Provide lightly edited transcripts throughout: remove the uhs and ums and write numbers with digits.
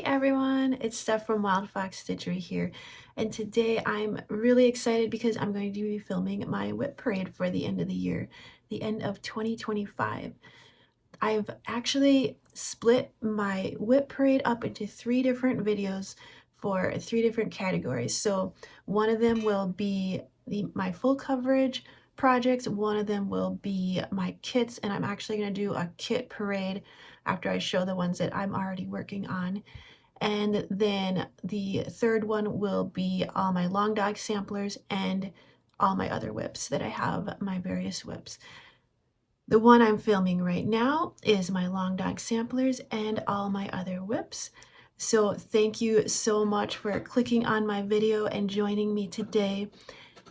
everyone, it's Steph from Stitchery here, and today I'm really excited because I'm going to be filming my WIP parade for the end of the year, the end of 2025. I've actually split my WIP parade up into 3 different videos for 3 different categories. So one of them will be my full coverage projects, one of them will be my kits, and I'm actually going to do a kit parade after I show the ones that I'm already working on. And then the third one will be all my long dog samplers and all my other WIPs that I have, my various WIPs. The one I'm filming right now is my long dog samplers and all my other WIPs. So thank you so much for clicking on my video and joining me today.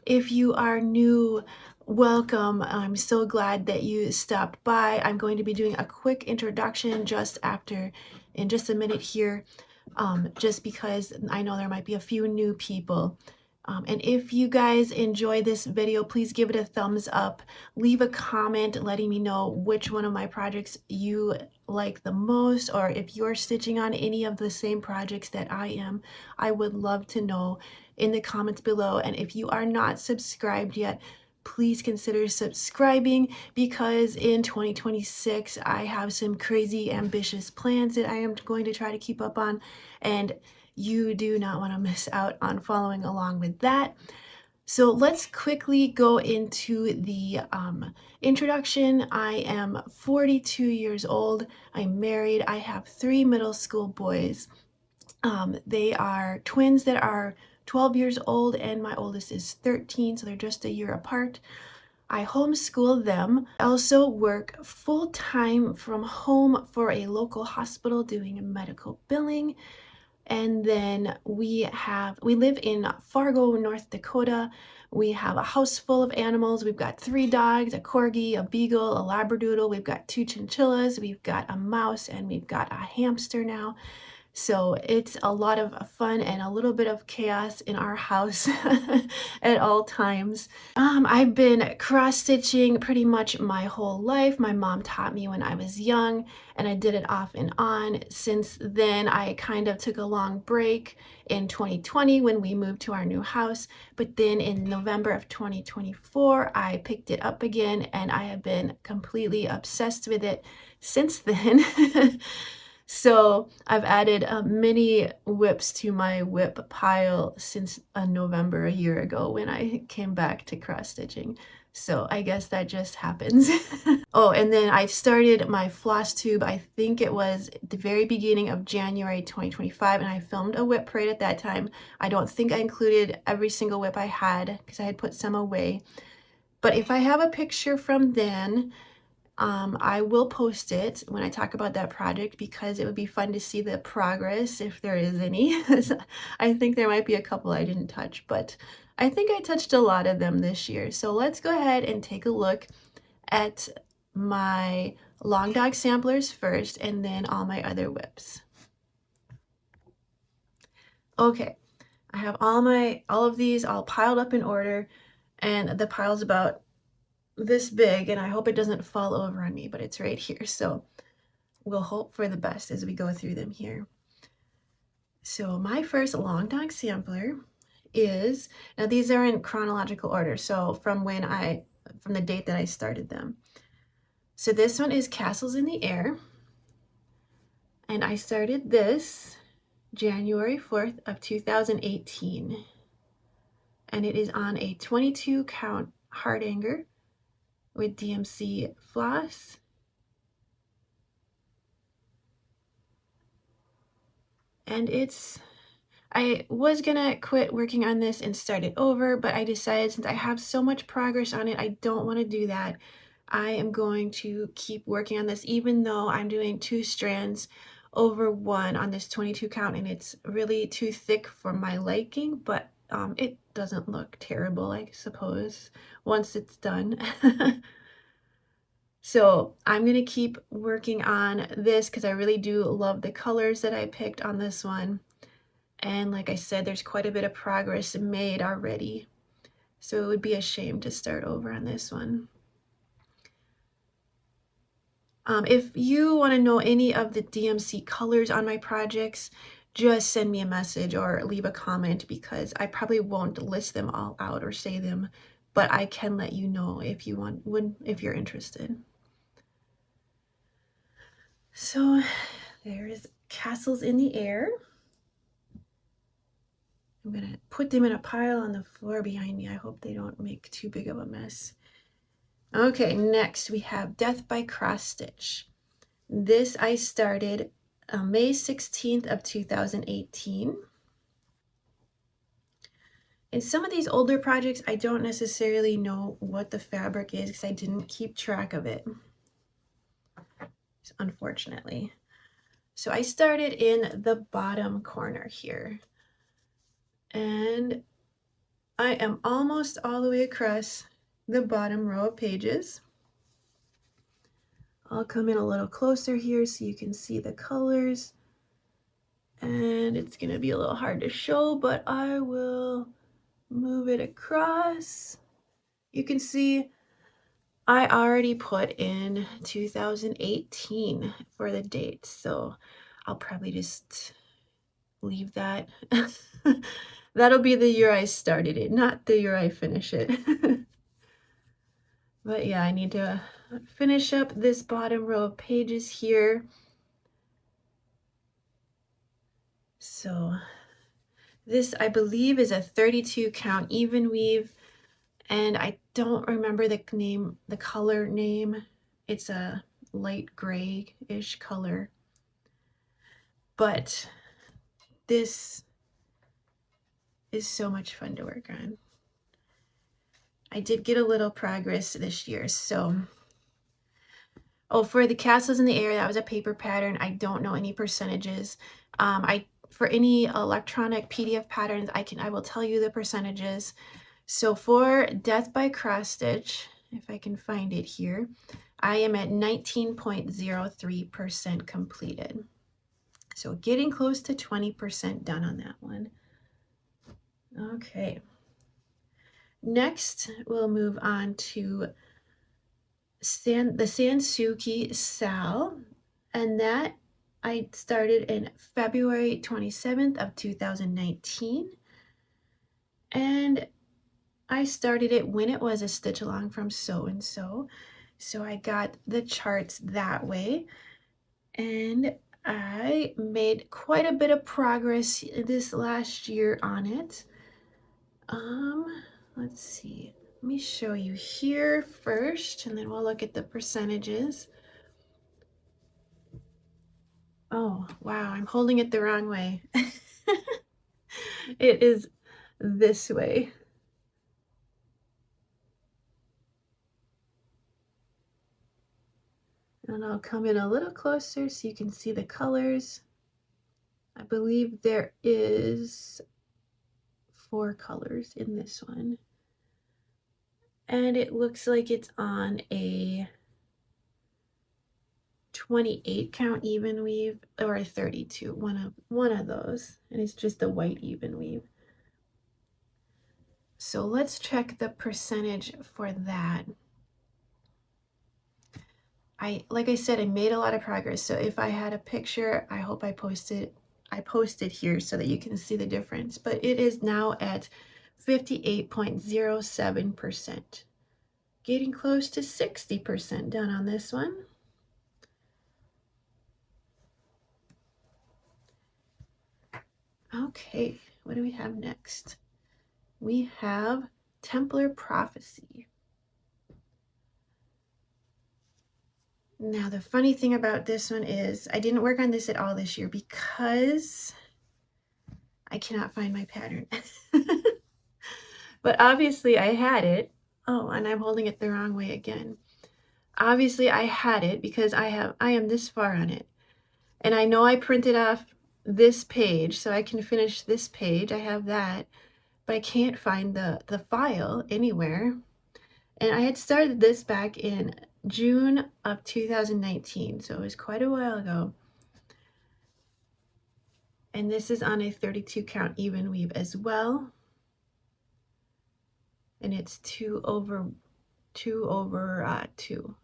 If you are new, welcome. I'm so glad that you stopped by. I'm going to be doing a quick introduction in just a minute here, just because I know there might be a few new people. And if you guys enjoy this video, please give it a thumbs up. Leave a comment letting me know which one of my projects you like the most, or if you're stitching on any of the same projects that I am. I would love to know in the comments below. And if you are not subscribed yet, please consider subscribing, because in 2026 I have some crazy ambitious plans that I am going to try to keep up on, and you do not want to miss out on following along with that. So let's quickly go into the introduction. I am 42 years old. I'm married. I have 3 middle school boys. They are twins that are 12 years old, and my oldest is 13, so they're just a year apart. I homeschool them. I also work full-time from home for a local hospital doing medical billing. And then we live in Fargo, North Dakota. We have a house full of animals. We've got 3 dogs, a corgi, a beagle, a labradoodle. We've got 2 chinchillas. We've got a mouse, and we've got a hamster now. So it's a lot of fun and a little bit of chaos in our house at all times. I've been cross-stitching pretty much my whole life. My mom taught me when I was young, and I did it off and on. Since then, I kind of took a long break in 2020 when we moved to our new house. But then in November of 2024, I picked it up again, and I have been completely obsessed with it since then. So I've added many WIPs to my WIP pile since November a year ago when I came back to cross stitching. So I guess that just happens. Oh, and then I started my Flosstube, I think it was the very beginning of January 2025, and I filmed a WIP parade at that time. I don't think I included every single WIP I had because I had put some away. But if I have a picture from then, I will post it when I talk about that project, because it would be fun to see the progress if there is any. I think there might be a couple I didn't touch, but I think I touched a lot of them this year. So let's go ahead and take a look at my long dog samplers first, and then all my other WIPs. Okay, I have all of these all piled up in order, and the pile's about this big, and I hope it doesn't fall over on me, but it's right here. So we'll hope for the best as we go through them here. So my first long dog sampler is, now these are in chronological order, so from the date that I started them. So this one is Castles in the Air, and I started this January 4th of 2018, and it is on a 22 count hardanger with DMC floss. And I was gonna quit working on this and start it over, but I decided, since I have so much progress on it, I don't want to do that. I am going to keep working on this, even though I'm doing 2 strands over 1 on this 22 count, and it's really too thick for my liking, but it doesn't look terrible, I suppose, once it's done. So I'm gonna keep working on this because I really do love the colors that I picked on this one. And like I said, there's quite a bit of progress made already. So it would be a shame to start over on this one. If you want to know any of the DMC colors on my projects, just send me a message or leave a comment, because I probably won't list them all out or say them, but I can let you know if you want, if you're interested. So there's castles in the air. I'm gonna put them in a pile on the floor behind me. I hope they don't make too big of a mess. Okay, next we have Death by Cross Stitch. This I started May 16th of 2018. In some of these older projects, I don't necessarily know what the fabric is because I didn't keep track of it, unfortunately. So I started in the bottom corner here, and I am almost all the way across the bottom row of pages. I'll come in a little closer here so you can see the colors, and it's going to be a little hard to show, but I will move it across. You can see I already put in 2018 for the date, so I'll probably just leave that. That'll be the year I started it, not the year I finish it. But yeah, I need to finish up this bottom row of pages here. So this, I believe, is a 32 count even weave, and I don't remember the name, the color name. It's a light gray-ish color, but this is so much fun to work on. I did get a little progress this year, so. Oh, for the castles in the air, that was a paper pattern. I don't know any percentages. For any electronic PDF patterns, I will tell you the percentages. So for Death by Cross Stitch, if I can find it here, I am at 19.03% completed. So getting close to 20% done on that one. Okay. Next, we'll move on to the Sansuki Sal, and that I started in February 27th of 2019, and I started it when it was a stitch along from So and So, so I got the charts that way, and I made quite a bit of progress this last year on it. Let's see. Let me show you here first, and then we'll look at the percentages. Oh, wow, I'm holding it the wrong way. It is this way. And I'll come in a little closer so you can see the colors. I believe there is 4 colors in this one. And it looks like it's on a 28 count even weave or a 32, one of those, and it's just a white even weave. So let's check the percentage for that. Like I said, I made a lot of progress. So if I had a picture, I hope I posted here so that you can see the difference. But it is now at 58.07%, getting close to 60% done on this one. Okay, what do we have next? We have Templar Prophecy. Now, the funny thing about this one is I didn't work on this at all this year because I cannot find my pattern. But obviously I had it. Oh, and I'm holding it the wrong way again. Obviously I had it because I am this far on it. And I know I printed off this page so I can finish this page. I have that, but I can't find the file anywhere. And I had started this back in June of 2019, so it was quite a while ago. And this is on a 32 count even weave as well. And it's 2 over 2.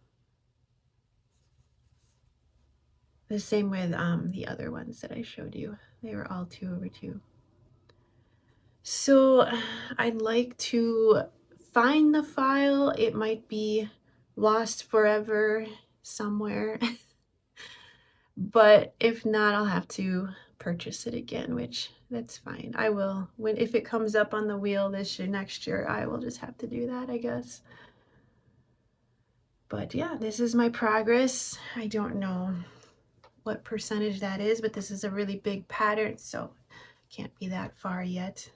The same with the other ones that I showed you They were all 2/2. So I'd like to find the file. It might be lost forever somewhere. But if not, I'll have to purchase it again, which that's fine. I will. If it comes up on the wheel next year, I will just have to do that, I guess. But yeah, this is my progress. I don't know what percentage that is, but this is a really big pattern, so can't be that far yet.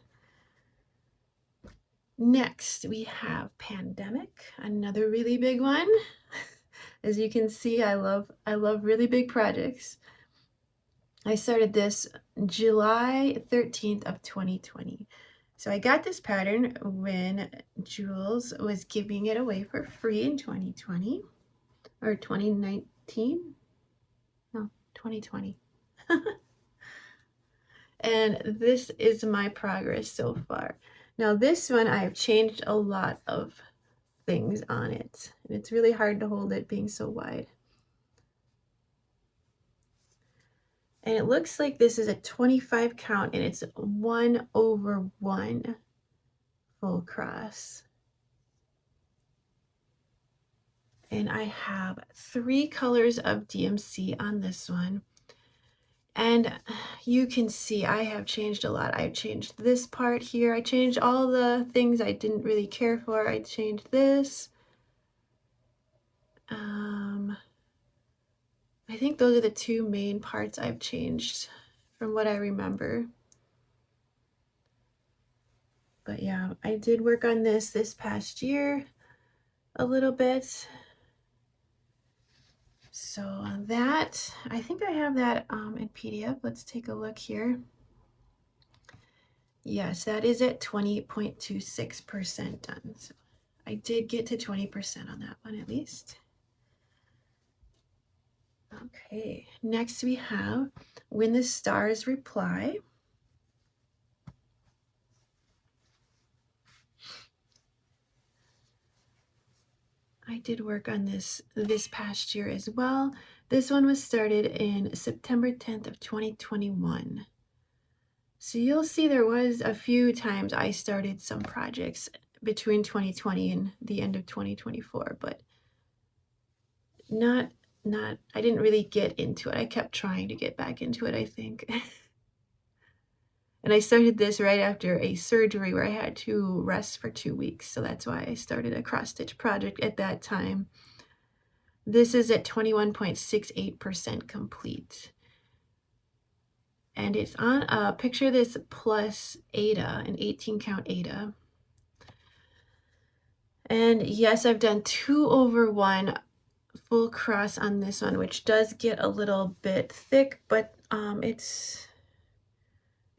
Next, we have Pandemic, another really big one. As you can see, I love really big projects. I started this July 13th of 2020. So I got this pattern when Jules was giving it away for free in 2020 or 2019. No, 2020. And this is my progress so far. Now this one, I have changed a lot of things on it. And it's really hard to hold it being so wide. And it looks like this is a 25 count and it's 1/1 full cross. And I have 3 colors of DMC on this one. And you can see I have changed a lot. I've changed this part here. I changed all the things I didn't really care for. I changed this. I think those are the 2 main parts I've changed from what I remember. But yeah, I did work on this past year a little bit. So that, I think I have that in PDF. Let's take a look here. Yes, that is at 20.26% done. So I did get to 20% on that one at least. Okay, next we have When the Stars Reply. I did work on this past year as well. This one was started in September 10th of 2021. So you'll see there was a few times I started some projects between 2020 and the end of 2024, but not I didn't really get into it. I kept trying to get back into it, I think. And I started this right after a surgery where I had to rest for 2 weeks. So that's why I started a cross stitch project at that time. This is at 21.68% complete. And it's on, picture this plus Aida, an 18 count Aida. And yes, I've done 2/1 full cross on this one, which does get a little bit thick, but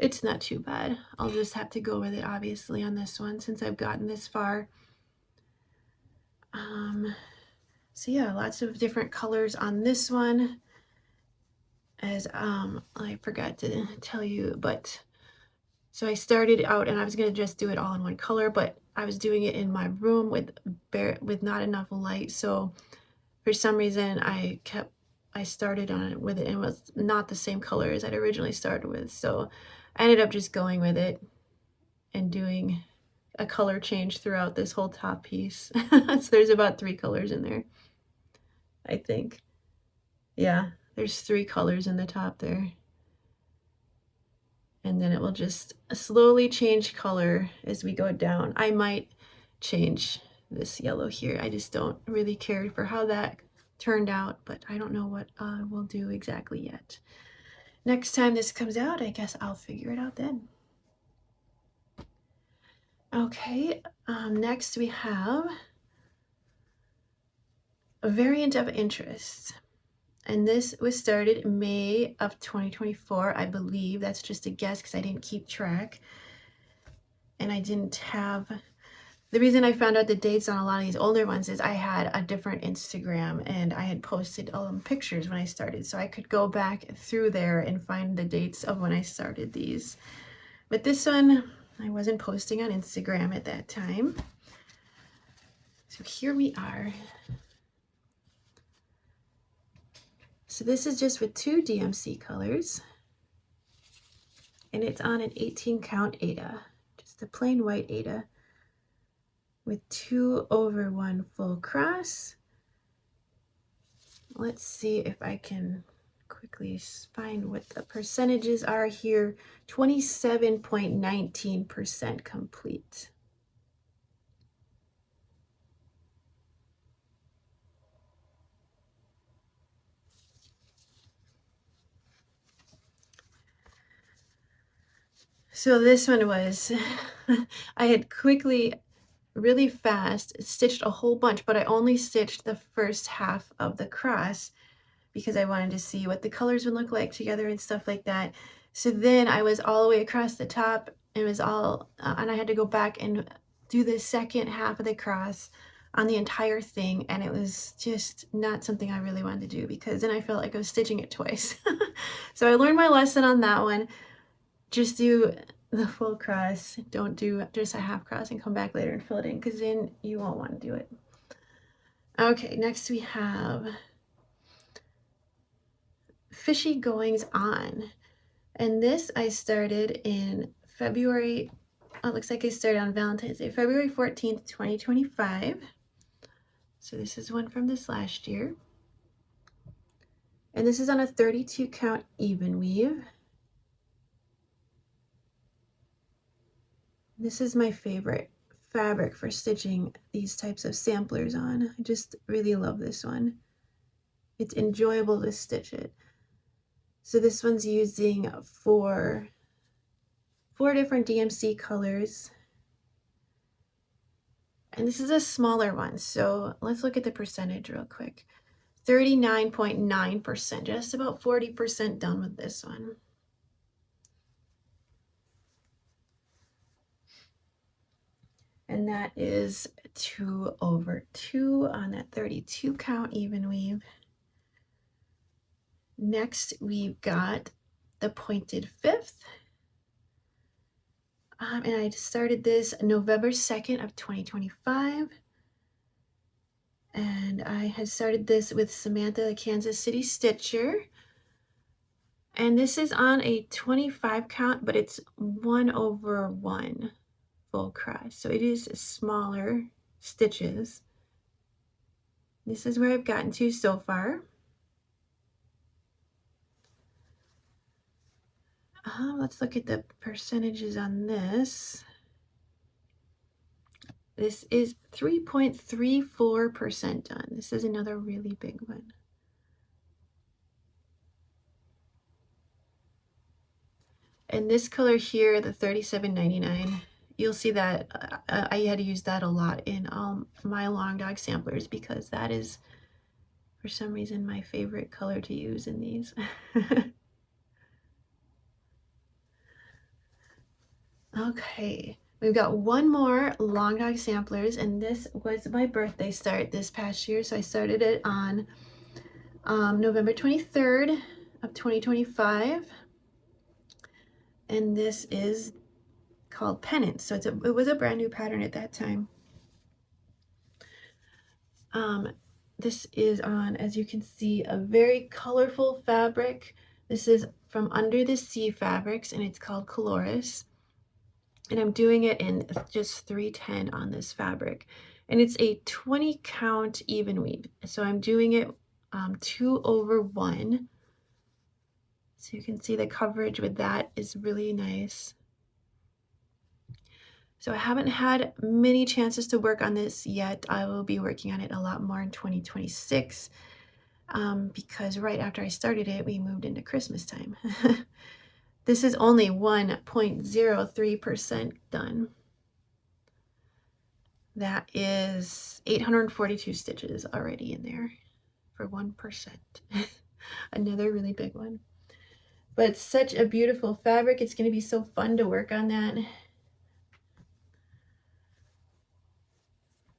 it's not too bad. I'll just have to go with it obviously on this one since I've gotten this far. So yeah, lots of different colors on this one. As I forgot to tell you, but so I started out and I was gonna just do it all in one color, but I was doing it in my room with not enough light. So for some reason I started on it with it and it was not the same color as I'd originally started with. So I ended up just going with it and doing a color change throughout this whole top piece. So there's about 3 colors in there, I think. Yeah, there's 3 colors in the top there. And then it will just slowly change color as we go down. I might change this yellow here. I just don't really care for how that turned out, but I don't know what we'll do exactly yet. Next time this comes out, I guess I'll figure it out then. Okay, next we have a variant of interest. And this was started May of 2024, I believe. That's just a guess because I didn't keep track. And I didn't have, the reason I found out the dates on a lot of these older ones is I had a different Instagram and I had posted pictures when I started. So I could go back through there and find the dates of when I started these. But this one, I wasn't posting on Instagram at that time. So here we are. So this is just with 2 DMC colors. and it's on an 18 count Aida, just a plain white Aida with 2/1 full cross. Let's see if I can quickly find what the percentages are here. 27.19% complete. So this one was, I had quickly, really fast, stitched a whole bunch, but I only stitched the first half of the cross because I wanted to see what the colors would look like together and stuff like that. So then I was all the way across the top. It was all, and I had to go back and do the second half of the cross on the entire thing, and it was just not something I really wanted to do because then I felt like I was stitching it twice. So I learned my lesson on that one. Just do the full cross. Don't do just a half cross and come back later and fill it in, because then you won't want to do it. Okay, next we have Fishy Goings On. And this I started in February. Oh, it looks like I started on Valentine's Day, February 14th, 2025. So this is one from this last year. And this is on a 32 count even weave. This is my favorite fabric for stitching these types of samplers on. I just really love this one. It's enjoyable to stitch it. So this one's using four different DMC colors. And this is a smaller one. So let's look at the percentage real quick. 39.9%, just about 40% done with this one. And that is 2/2 on that 32 count even weave. Next, we've got the pointed fifth. And I started this November 2nd of 2025. And I had started this with Samantha, the Kansas City Stitcher. And this is on a 25 count, but it's 1/1 full cross. So it is smaller stitches. This is where I've gotten to so far. Let's look at the percentages on this. This is 3.34% done. This is another really big one. And this color here, the 37.99, you'll see that I had to use that a lot in my long dog samplers because that is, for some reason, my favorite color to use in these. Okay, we've got one more long dog samplers, and this was my birthday start this past year. So I started it on November 23rd of 2025. And this is called Pennant. So it was a brand new pattern at that time. This is on, as you can see, a very colorful fabric. This is from Under the Sea Fabrics, and it's called Coloris. And I'm doing it in just 310 on this fabric. And it's a 20 count even weave. So I'm doing it 2/1. So you can see the coverage with that is really nice. So I haven't had many chances to work on this yet. I will be working on it a lot more in 2026 because right after I started it, we moved into Christmas time. This is only 1.03% done. That is 842 stitches already in there for 1%. Another really big one. But it's such a beautiful fabric. It's going to be so fun to work on that.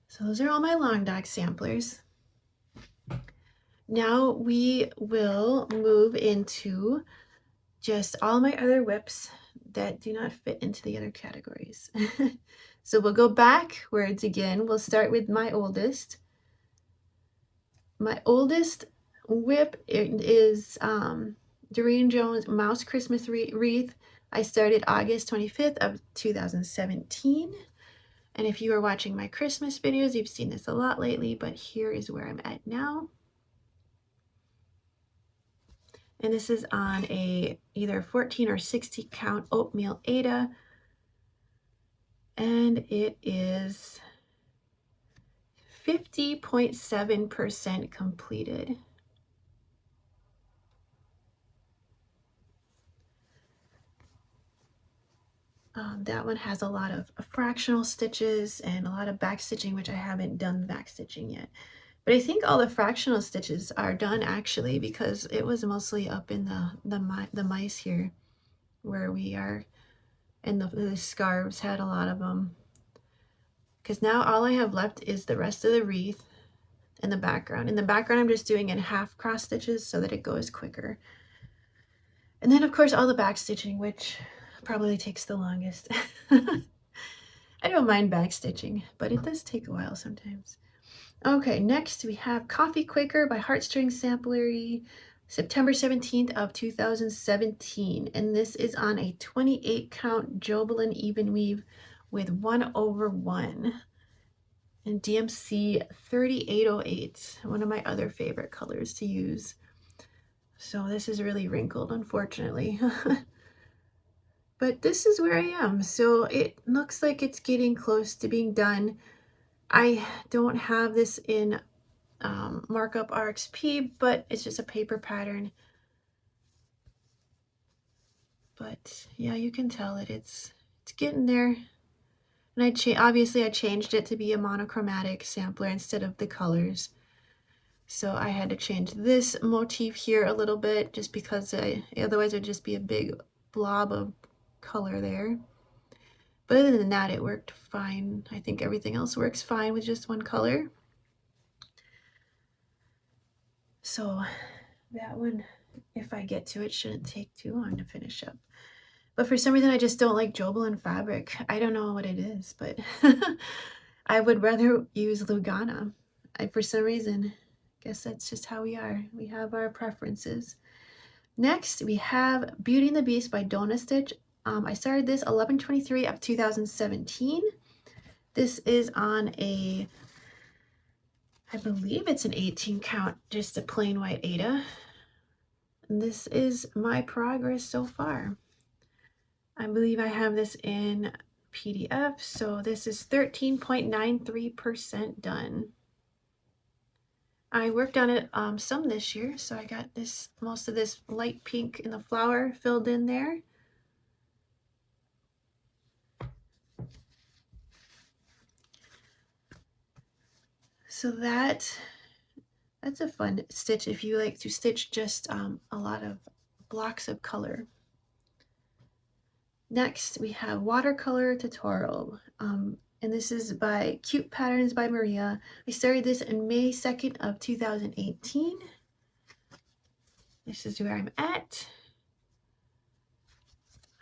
So those are all my long dog samplers. Now we will move into just all my other WIPs that do not fit into the other categories. So we'll go backwards again. We'll start with my oldest. My oldest WIP is Doreen Jones Mouse Christmas Wreath I started August 25th of 2017. And if you are watching my Christmas videos, you've seen this a lot lately, but here is where I'm at now. And this is on a either 14 or 60 count oatmeal Aida. And it is 50.7% completed. That one has a lot of fractional stitches and a lot of back stitching, which I haven't done back stitching yet. But I think all the fractional stitches are done actually, because it was mostly up in the mice here where we are, and the scarves had a lot of them. Because now all I have left is the rest of the wreath and the background. In the background, I'm just doing in half cross stitches so that it goes quicker. And then of course all the back stitching, which probably takes the longest. I don't mind back stitching, but it does take a while sometimes. Okay, next we have Coffee Quaker by Heartstring Samplery, September 17th of 2017. And this is on a 28 count Jobelin even weave with 1/1 and DMC 3808, one of my other favorite colors to use. So this is really wrinkled, unfortunately. But this is where I am. So it looks like it's getting close to being done. I don't have this in markup RXP, but it's just a paper pattern. But yeah, you can tell that it's getting there. And obviously I changed it to be a monochromatic sampler instead of the colors. So I had to change this motif here a little bit just because otherwise it would just be a big blob of color there. But other than that, it worked fine. I think everything else works fine with just one color. So that one, if I get to it, shouldn't take too long to finish up. But for some reason, I just don't like Jobelin fabric. I don't know what it is, but I would rather use Lugana. For some reason, I guess that's just how we are. We have our preferences. Next, we have Beauty and the Beast by Donna Stitch. I started this 11/23 of 2017. This is on a, I believe it's an 18 count, just a plain white Aida. And this is my progress so far. I believe I have this in PDF, so this is 13.93% done. I worked on it some this year, so I got most of this light pink in the flower filled in there. So that's a fun stitch if you like to stitch just a lot of blocks of color. Next, we have Watercolor Tutorial, and this is by Cute Patterns by Maria. I started this in May 2nd of 2018. This is where I'm at.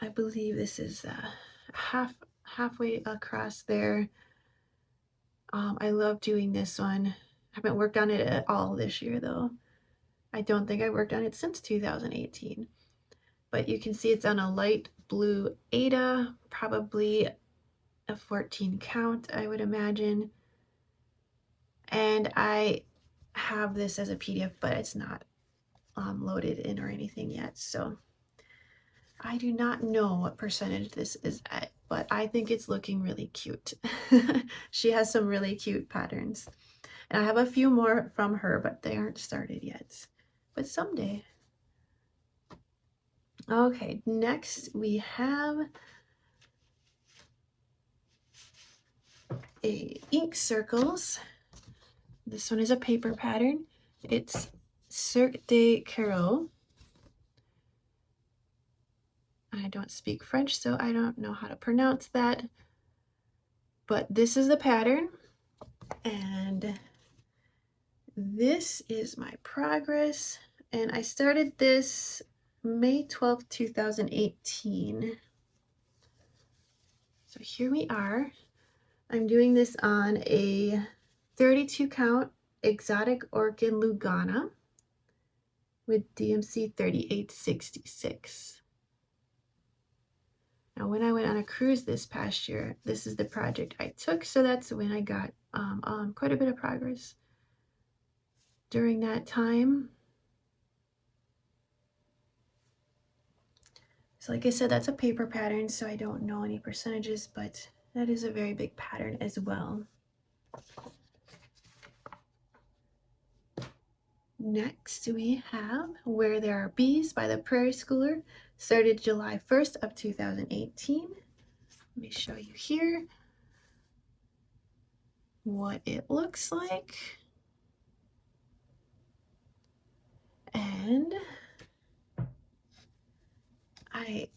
I believe this is halfway across there. I love doing this one. I haven't worked on it at all this year though. I don't think I worked on it since 2018. But you can see it's on a light blue Aida, probably a 14 count, I would imagine. And I have this as a PDF, but it's not loaded in or anything yet. So I do not know what percentage this is at, but I think it's looking really cute. She has some really cute patterns. And I have a few more from her, but they aren't started yet. But someday. Okay, next we have ink circles. This one is a paper pattern. It's Cirque de Carreau. I don't speak French, so I don't know how to pronounce that. But this is the pattern, and this is my progress. And I started this May 12th, 2018. So here we are. I'm doing this on a 32 count Exotic Orchid Lugana with DMC 3866. Now, when I went on a cruise this past year, this is the project I took, so that's when I got quite a bit of progress during that time. So like I said, that's a paper pattern, so I don't know any percentages, but that is a very big pattern as well. Next, we have Where There Are Bees by the Prairie Schooler, started July 1st of 2018. Let me show you here what it looks like. And I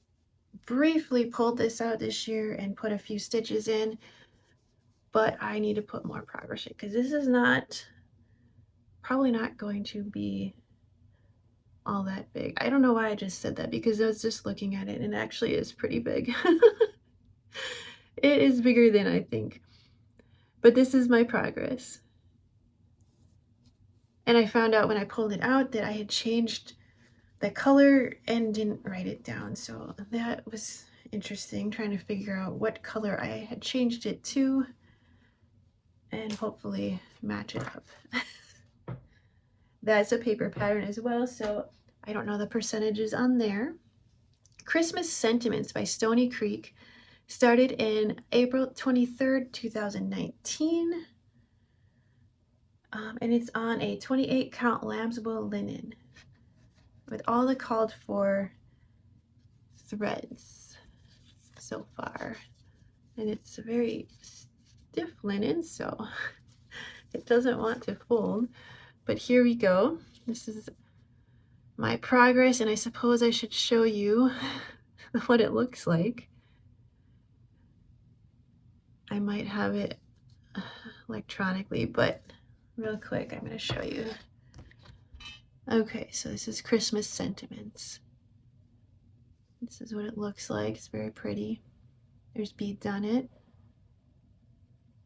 briefly pulled this out this year and put a few stitches in, but I need to put more progress in because this is probably not going to be all that big. I don't know why I just said that, because I was just looking at it and it actually is pretty big. It is bigger than I think, but this is my progress. And I found out when I pulled it out that I had changed the color and didn't write it down, so that was interesting, trying to figure out what color I had changed it to and hopefully match it up. That's a paper pattern as well, so I don't know the percentages on there. Christmas Sentiments by Stony Creek started in April 23rd, 2019. And it's on a 28 count lambswool linen with all the called for threads so far. And it's a very stiff linen, so it doesn't want to fold. But here we go. This is my progress, and I suppose I should show you what it looks like. I might have it electronically, but real quick, I'm going to show you. Okay, so this is Christmas Sentiments. This is what it looks like. It's very pretty. There's beads on it.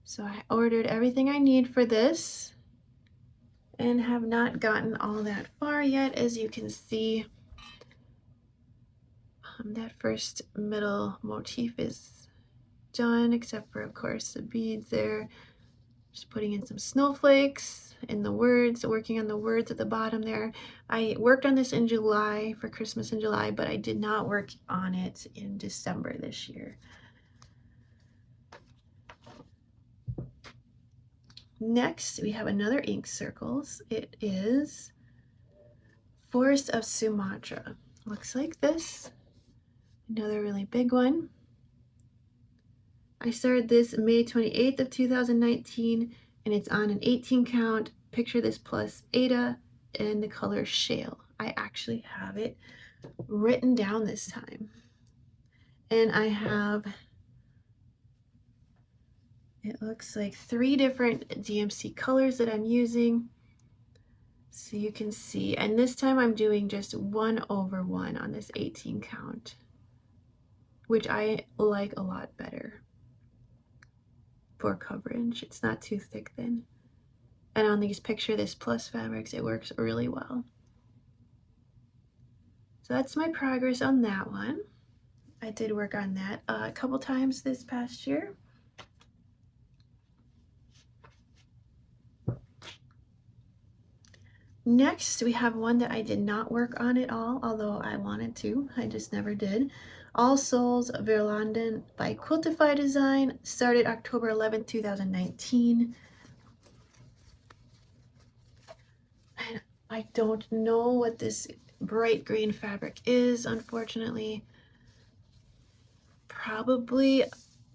So I ordered everything I need for this and have not gotten all that far yet. As you can see, that first middle motif is done, except for, of course, the beads there. Just putting in some snowflakes and the words, working on the words at the bottom there. I worked on this in July, for Christmas in July, but I did not work on it in December this year. Next, we have another ink circles. It is Forest of Sumatra. Looks like this. Another really big one. I started this May 28th of 2019, and it's on an 18 count. Picture This Plus Ada in the color Shale. I actually have it written down this time. And I have, it looks like 3 different DMC colors that I'm using. So you can see, and this time I'm doing just 1/1 on this 18 count, which I like a lot better for coverage. It's not too thick then. And on these Picture This Plus fabrics, it works really well. So that's my progress on that one. I did work on that a couple times this past year. Next, we have one that I did not work on at all, although I wanted to. I just never did. All Souls Verlanden by Quiltify Design, started October 11th, 2019. And I don't know what this bright green fabric is, unfortunately. Probably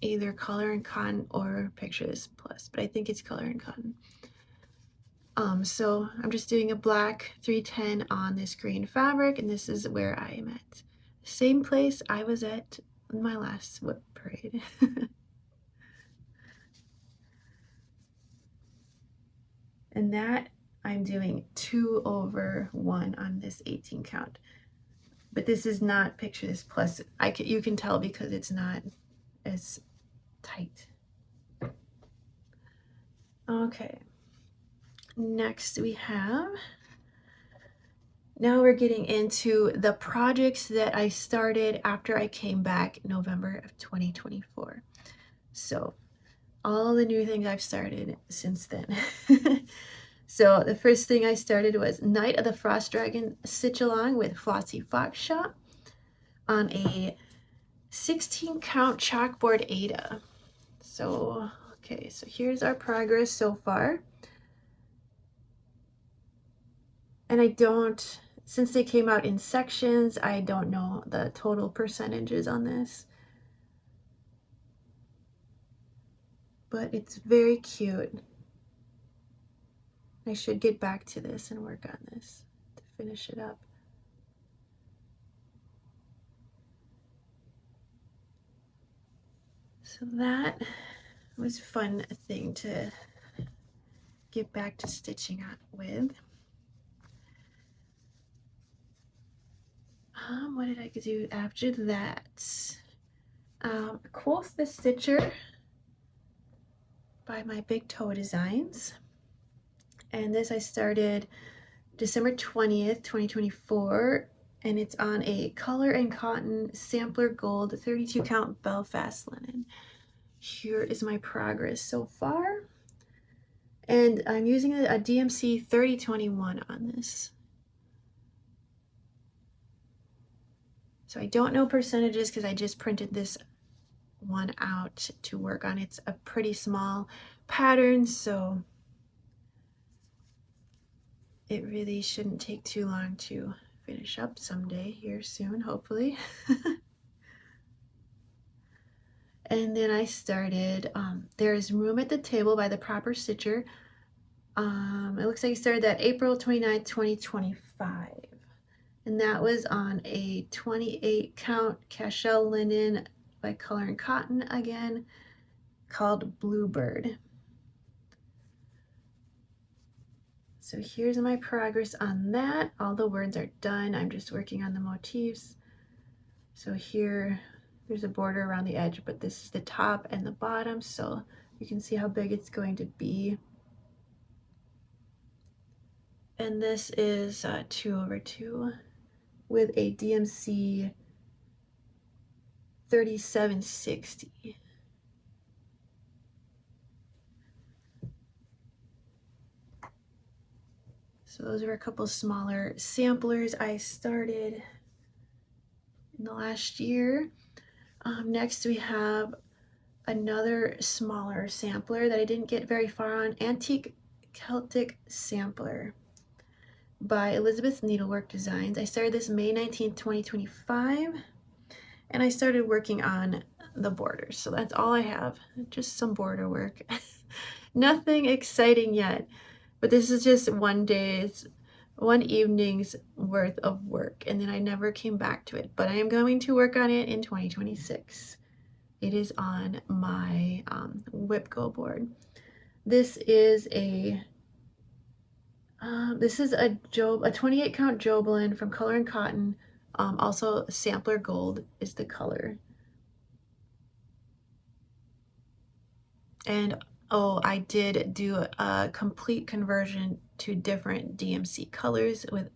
either Color and Cotton or Picture This Plus, but I think it's Color and Cotton. So I'm just doing a black 310 on this green fabric, and this is where I am at. Same place I was at in my last WIP parade. And that I'm doing 2/1 on this 18 count. But this is not Picture This Plus. You can tell because it's not as tight. Okay. Next we have Now we're getting into the projects that I started after I came back November of 2024. So all the new things I've started since then. So the first thing I started was Night of the Frost Dragon Stitch Along with Flossie Fox Shop on a 16 count chalkboard Ada. So, okay, so here's our progress so far. And I don't, since they came out in sections, I don't know the total percentages on this. But it's very cute. I should get back to this and work on this to finish it up. So that was a fun thing to get back to stitching with. What did I do after that? Quoth the Stitcher by My Big Toe Designs. And this I started December 20th, 2024. And it's on a color and cotton sampler gold 32 count Belfast linen. Here is my progress so far. And I'm using a DMC 3021 on this. So I don't know percentages because I just printed this one out to work on. It's a pretty small pattern, so it really shouldn't take too long to finish up someday here soon, hopefully. And then I started There's Room at the Table by The Proper Stitcher. It looks like I started that April 29th, 2025. And that was on a 28 count cashel linen by Color and Cotton again, called Bluebird. So here's my progress on that. All the words are done. I'm just working on the motifs. So here, there's a border around the edge, but this is the top and the bottom, so you can see how big it's going to be. And this is 2/2 with a DMC 3760. So those are a couple smaller samplers I started in the last year. Next we have another smaller sampler that I didn't get very far on, Antique Celtic Sampler by Elizabeth Needlework Designs. I started this May 19th, 2025, and I started working on the borders. So that's all I have, just some border work. Nothing exciting yet, but this is just one evening's worth of work, and then I never came back to it, but I am going to work on it in 2026. It is on my WIP Go board. This is a 28 count Jobelin from Color and Cotton. Also sampler gold is the color. And oh, I did do a complete conversion to different DMC colors with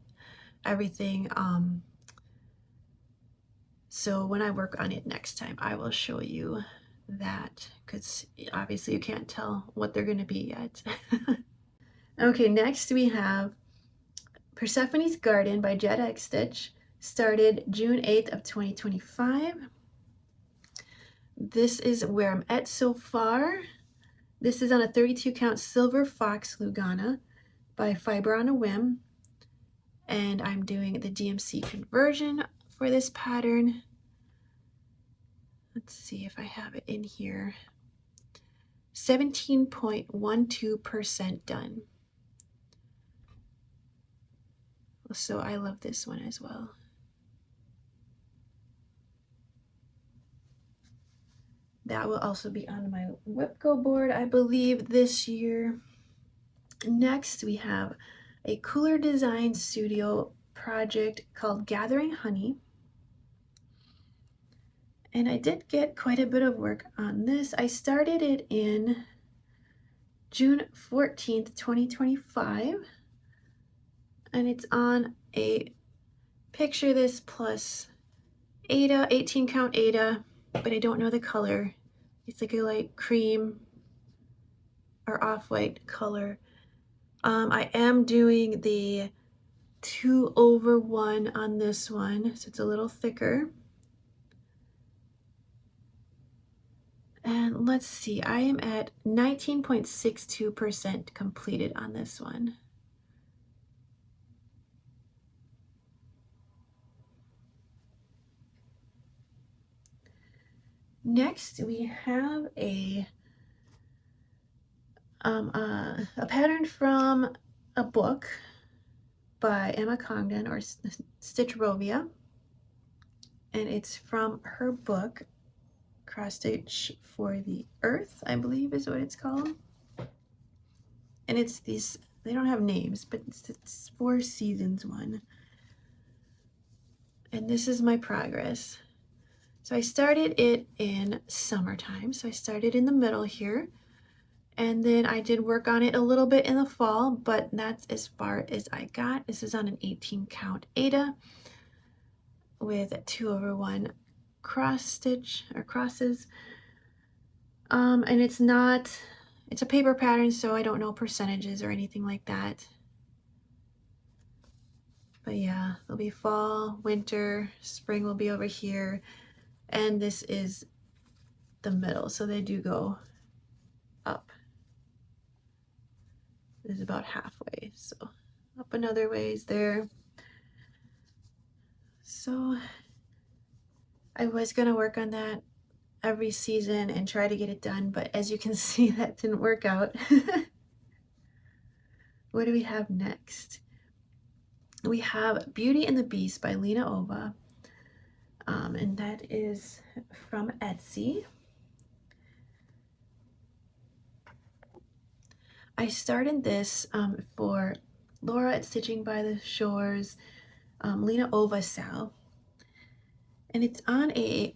everything. So when I work on it next time, I will show you that, because obviously you can't tell what they're going to be yet. Okay, next we have Persephone's Garden by Jet Egg Stitch, started June 8th of 2025. This is where I'm at so far. This is on a 32 count Silver Fox Lugana by Fiber on a Whim, and I'm doing the DMC conversion for this pattern. Let's see if I have it in here. 17.12% done. So I love this one as well. That will also be on my WIP Go board, I believe, this year. Next, we have a Cooler Design Studio project called Gathering Honey. And I did get quite a bit of work on this. I started it in June 14th, 2025. And it's on a picture this plus Aida, 18 count Aida, but I don't know the color. It's like a light cream or off-white color. I am doing the 2/1 on this one, so it's a little thicker. And let's see, I am at 19.62% completed on this one. Next, we have a pattern from a book by Emma Congdon, or Stitchrovia, and it's from her book Cross Stitch for the Earth, I believe is what it's called. And it's these, they don't have names, but it's 4 seasons one. And this is my progress. So I started it in summertime, so I started in the middle here, and then I did work on it a little bit in the fall, but that's as far as I got. This is on an 18 count Aida with 2/1 cross stitch or crosses. And it's a paper pattern, so I don't know percentages or anything like that. But yeah, there'll be fall, winter, spring will be over here, and this is the middle, so they do go up. This is about halfway, so up another ways there. So I was gonna work on that every season and try to get it done, but as you can see, that didn't work out. What do we have next? We have Beauty and the Beast by Lena Ova, and that is from Etsy. I started this for Laura at Stitching by the Shores, Lena Ova Sal, and it's on a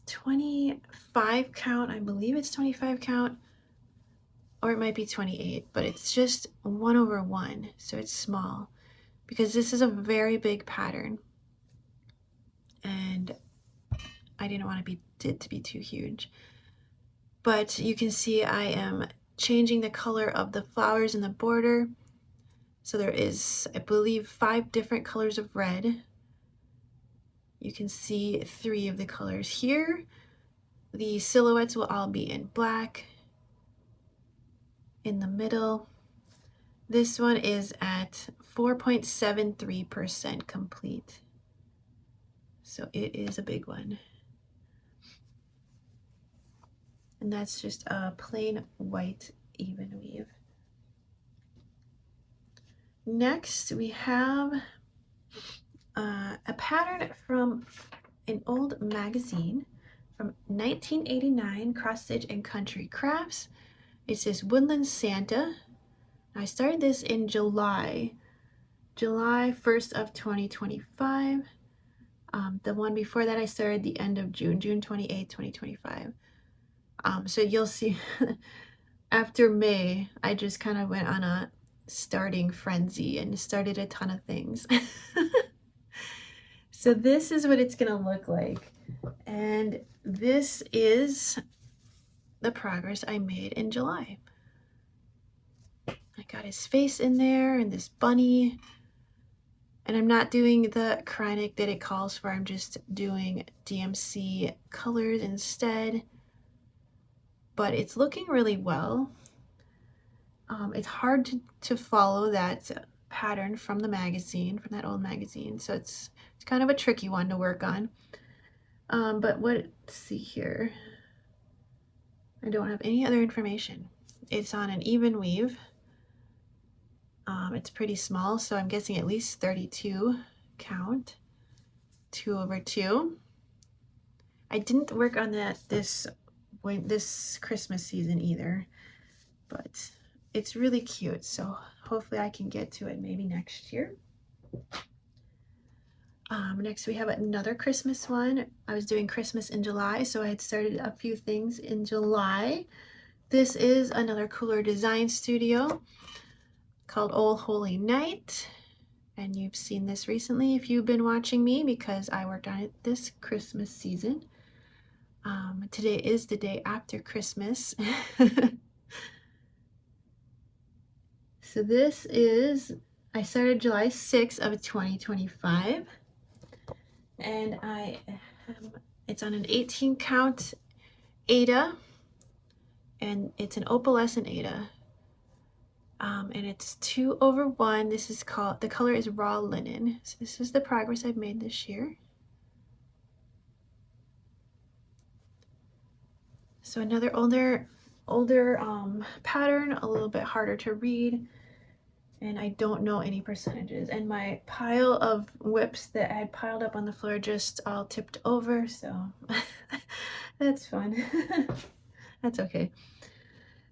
25 count, I believe it's 25 count, or it might be 28, but it's just 1/1, so it's small, because this is a very big pattern, and I didn't want it to be too huge. But you can see I am changing the color of the flowers in the border. So there is, I believe, 5 different colors of red. You can see 3 of the colors here. The silhouettes will all be in black. In the middle, this one is at 4.73% complete. So it is a big one. And that's just a plain white even weave. Next, we have a pattern from an old magazine from 1989, Cross Stitch and Country Crafts. It says Woodland Santa. I started this in July 1st of 2025. The one before that I started the end of June 28th, 2025. So you'll see after May, I just kind of went on a starting frenzy and started a ton of things. So this is what it's gonna look like, and this is the progress I made in July. I got his face in there and this bunny, and I'm not doing the Kreinik that it calls for. I'm just doing DMC colors instead, but it's looking really well. It's hard to follow that pattern from the magazine, from that old magazine, so it's kind of a tricky one to work on. But let's see here. I don't have any other information. It's on an even weave. It's pretty small, so I'm guessing at least 32 count, 2/2. I didn't work on that this Christmas season either, but it's really cute, so hopefully I can get to it maybe next year. Next we have another Christmas one. I was doing Christmas in July, so I had started a few things in July. This is another Cooler Design Studio called Old Holy Night, And you've seen this recently if you've been watching me, because I worked on it this Christmas season. Today is the day after Christmas. So this is, I started July 6th of 2025, and it's on an 18 count Aida, and it's an opalescent Aida. And it's 2/1. This is called, the color is raw linen. So this is the progress I've made this year. So another older pattern, a little bit harder to read, and I don't know any percentages. And my pile of WIPs that I had piled up on the floor just all tipped over, so that's fun. That's okay.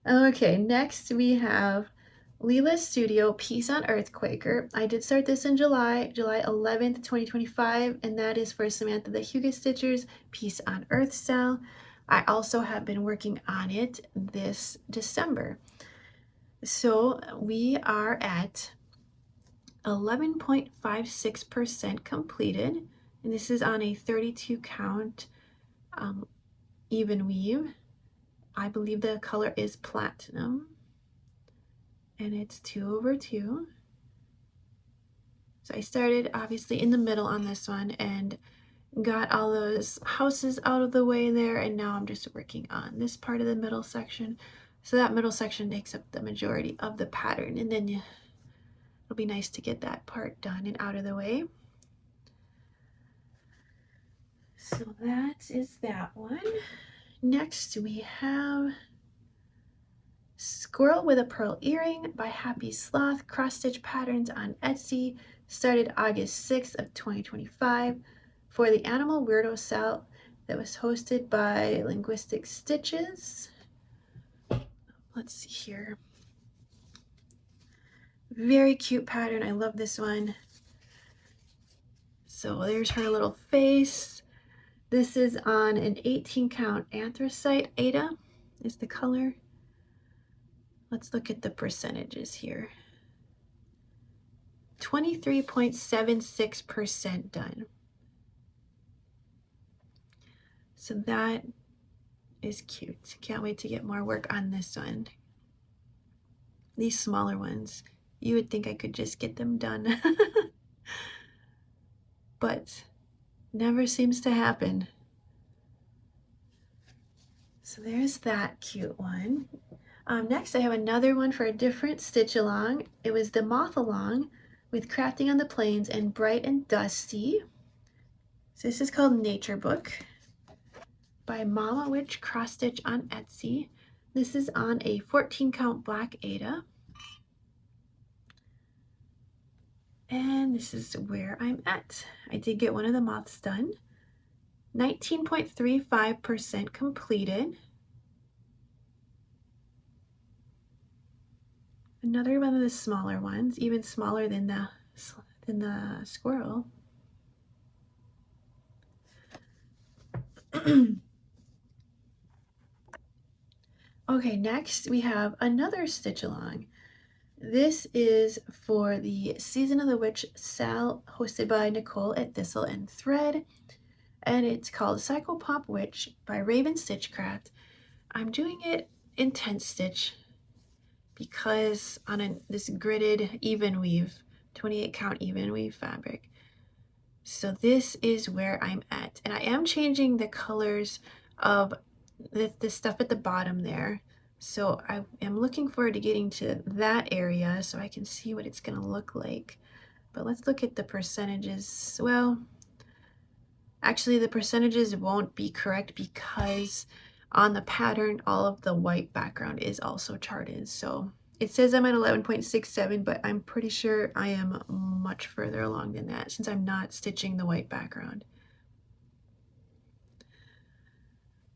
Okay, next we have Leela's Studio Peace on Earthquaker. I did start this in July 11th, 2025, and that is for Samantha the Huga Stitcher's Peace on Earth style. I also have been working on it this December. So we are at 11.56% completed, and this is on a 32 count even weave. I believe the color is platinum, and it's 2/2. So I started obviously in the middle on this one and got all those houses out of the way there, and now I'm just working on this part of the middle section. So that middle section takes up the majority of the pattern, and then it'll be nice to get that part done and out of the way. So that is that one. Next we have Squirrel with a Pearl Earring by Happy Sloth, cross stitch patterns on Etsy. Started August 6th of 2025 for the Animal Weirdo Cell that was hosted by Linguistic Stitches. Let's see here. Very cute pattern. I love this one. So there's her little face. This is on an 18 count anthracite Aida is the color. Let's look at the percentages here. 23.76% done. So that is cute. Can't wait to get more work on this one. These smaller ones, you would think I could just get them done. But never seems to happen. So there's that cute one. Next I have another one for a different stitch along. It was the Moth Along with Crafting on the Plains and Bright and Dusty. So this is called Nature Book by Mama Witch Cross Stitch on Etsy. This is on a 14 count black Aida. And this is where I'm at. I did get one of the moths done. 19.35% completed. Another one of the smaller ones, even smaller than the squirrel. Okay, next we have another stitch along. This is for the Season of the Witch Sal, hosted by Nicole at Thistle and Thread, and it's called Psychopomp Witch by Raven Stitchcraft. I'm doing it in 10 stitch because on this gridded even weave, 28 count even weave fabric. So this is where I'm at, and I am changing the colors of the stuff at the bottom there. So I am looking forward to getting to that area so I can see what it's going to look like. But let's look at the percentages. Well, actually the percentages won't be correct because on the pattern all of the white background is also charted. So it says I'm at 11.67, but I'm pretty sure I am much further along than that since I'm not stitching the white background.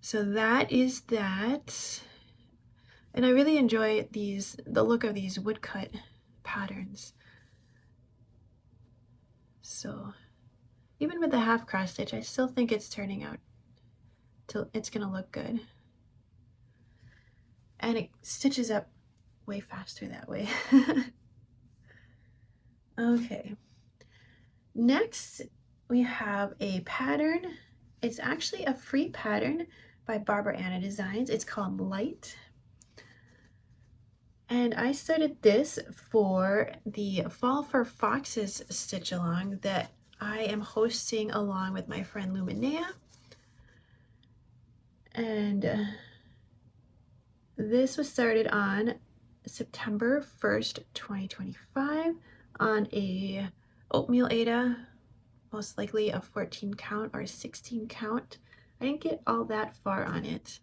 So that is that. And I really enjoy the look of these woodcut patterns. So even with the half cross stitch, I still think it's turning out till it's gonna look good. And it stitches up way faster that way. Okay, Next, we have a pattern. It's actually a free pattern by Barbara Anna Designs. It's called Light. And I started this for the Fall for Foxes stitch along that I am hosting along with my friend Luminea. And this was started on September 1st, 2025 on a oatmeal Aida, most likely a 14 count or a 16 count. I didn't get all that far on it.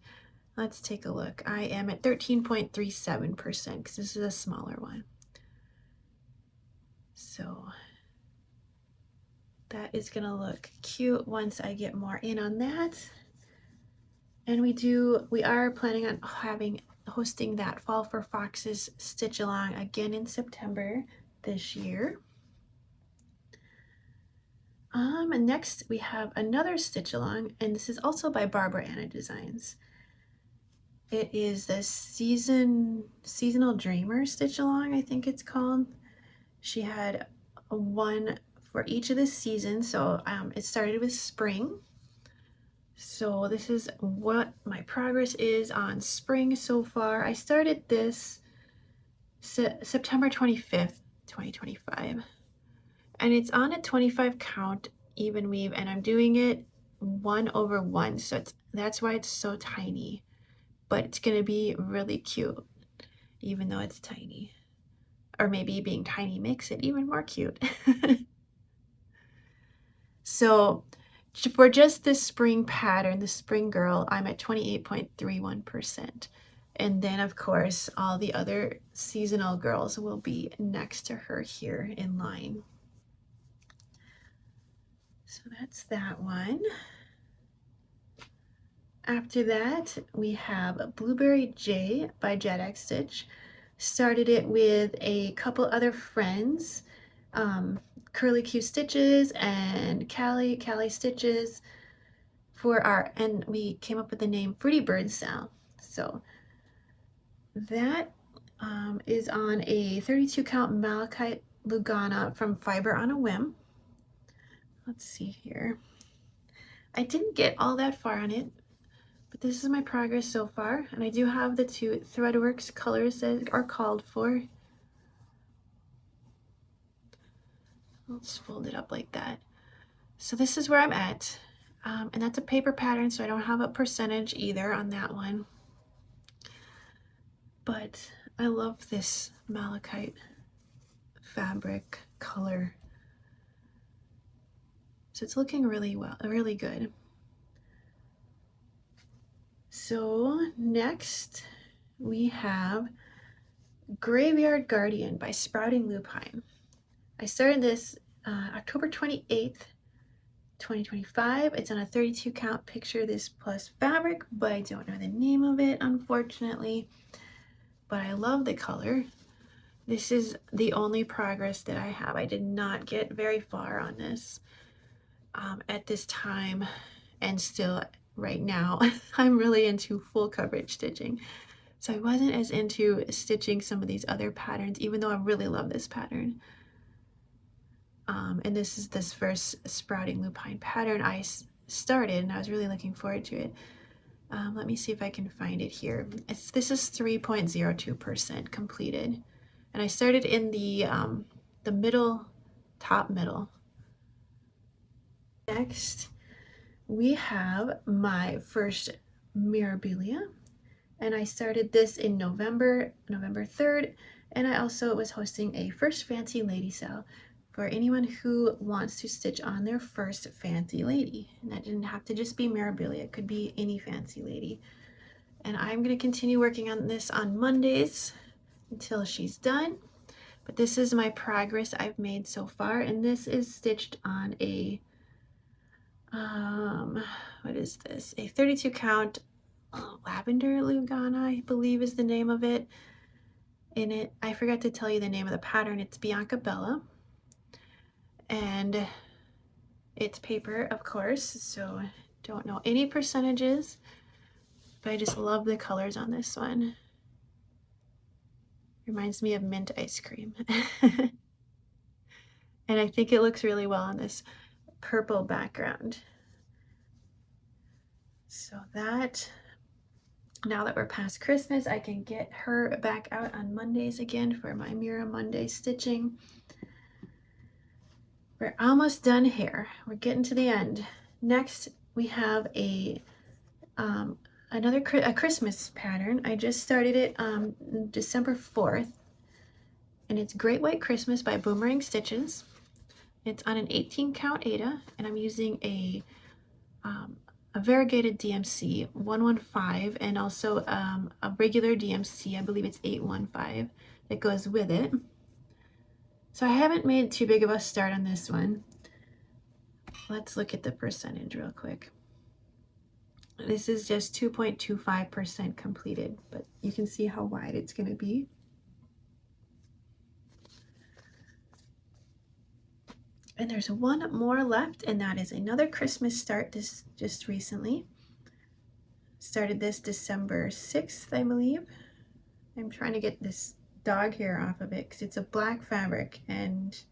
Let's take a look. I am at 13.37% because this is a smaller one. So that is gonna look cute once I get more in on that. And we are planning on hosting that Fall for Foxes stitch along again in September this year. And next we have another stitch along, and this is also by Barbara Anna Designs. It is the Seasonal Dreamer stitch along, I think it's called. She had one for each of the seasons. So it started with spring. So this is what my progress is on spring so far. I started this September 25th, 2025. And it's on a 25 count even weave, and I'm doing it 1/1. So that's why it's so tiny. But it's gonna be really cute, even though it's tiny. Or maybe being tiny makes it even more cute. So for just this spring pattern, the spring girl, I'm at 28.31%. And then of course, all the other seasonal girls will be next to her here in line. So that's that one. After that, we have Blueberry J by Jet X Stitch. Started it with a couple other friends, Curly Q Stitches and Callie Stitches and we came up with the name Fruity Bird Sound. So that is on a 32 count Malachite Lugana from Fiber on a Whim. Let's see here. I didn't get all that far on it, but this is my progress so far, and I do have the 2 Threadworks colors that are called for. I'll just fold it up like that. So this is where I'm at, and that's a paper pattern, so I don't have a percentage either on that one. But I love this malachite fabric color. So it's looking really good. So next we have Graveyard Guardian by Sprouting Lupine. I started this October 28th, 2025. It's on a 32 count Picture This Plus fabric, but I don't know the name of it, unfortunately. But I love the color. This is the only progress that I have. I did not get very far on this at this time, and still right now I'm really into full coverage stitching. So I wasn't as into stitching some of these other patterns, even though I really love this pattern. And this is this first Sprouting Lupine pattern I started, and I was really looking forward to it. Let me see if I can find it here. This is 3.02% completed, and I started in the top middle. Next, we have my first Mirabilia, and I started this in November 3rd, and I also was hosting a first fancy lady sale for anyone who wants to stitch on their first fancy lady. And that didn't have to just be Mirabilia, it could be any fancy lady. And I'm going to continue working on this on Mondays until she's done. But this is my progress I've made so far, and this is stitched on a what is this? A 32 count Lavender Lugana, I believe is the name of it. In it, I forgot to tell you the name of the pattern. It's Bianca Bella, and it's paper, of course, so I don't know any percentages, but I just love the colors on this one. Reminds me of mint ice cream. And I think it looks really well on this purple background. So that, now that we're past Christmas, I can get her back out on Mondays again for my Mira Monday stitching. We're almost done here. We're getting to the end. Next, we have a Christmas pattern. I just started it December 4th, and it's Great White Christmas by Boomerang Stitches. It's on an 18 count Aida, and I'm using a variegated DMC 115 and also a regular DMC, I believe it's 815, that goes with it. So I haven't made too big of a start on this one. Let's look at the percentage real quick. This is just 2.25% completed, but you can see how wide it's going to be. And there's one more left, and that is another Christmas start just recently. Started this December 6th, I believe. I'm trying to get this dog hair off of it because it's a black fabric, and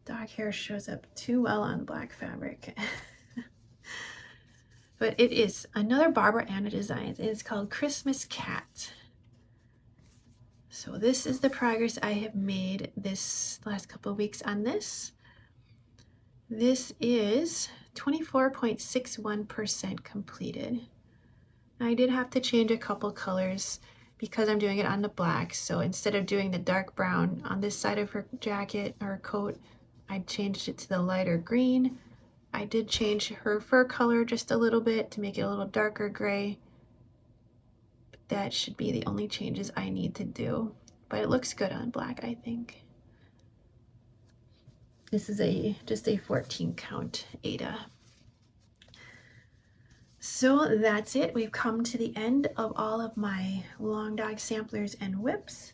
dog hair shows up too well on black fabric. But it is another Barbara Anna Designs. It's called Christmas Cat. So this is the progress I have made this last couple of weeks on this. This is 24.61% completed. I did have to change a couple colors because I'm doing it on the black. So instead of doing the dark brown on this side of her jacket or coat, I changed it to the lighter green. I did change her fur color just a little bit to make it a little darker gray. But that should be the only changes I need to do. But it looks good on black, I think. This is just a 14 count Aida. So that's it. We've come to the end of all of my long dog samplers and whips.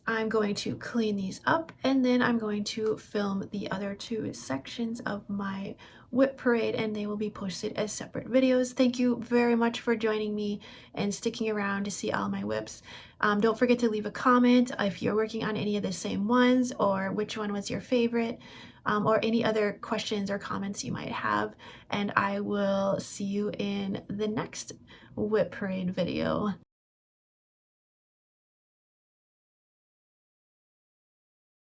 I'm going to clean these up, and then I'm going to film the other two sections of my whip parade, and they will be posted as separate videos. Thank you very much for joining me and sticking around to see all my whips. Don't forget to leave a comment if you're working on any of the same ones, or which one was your favorite, or any other questions or comments you might have. And I will see you in the next whip parade video.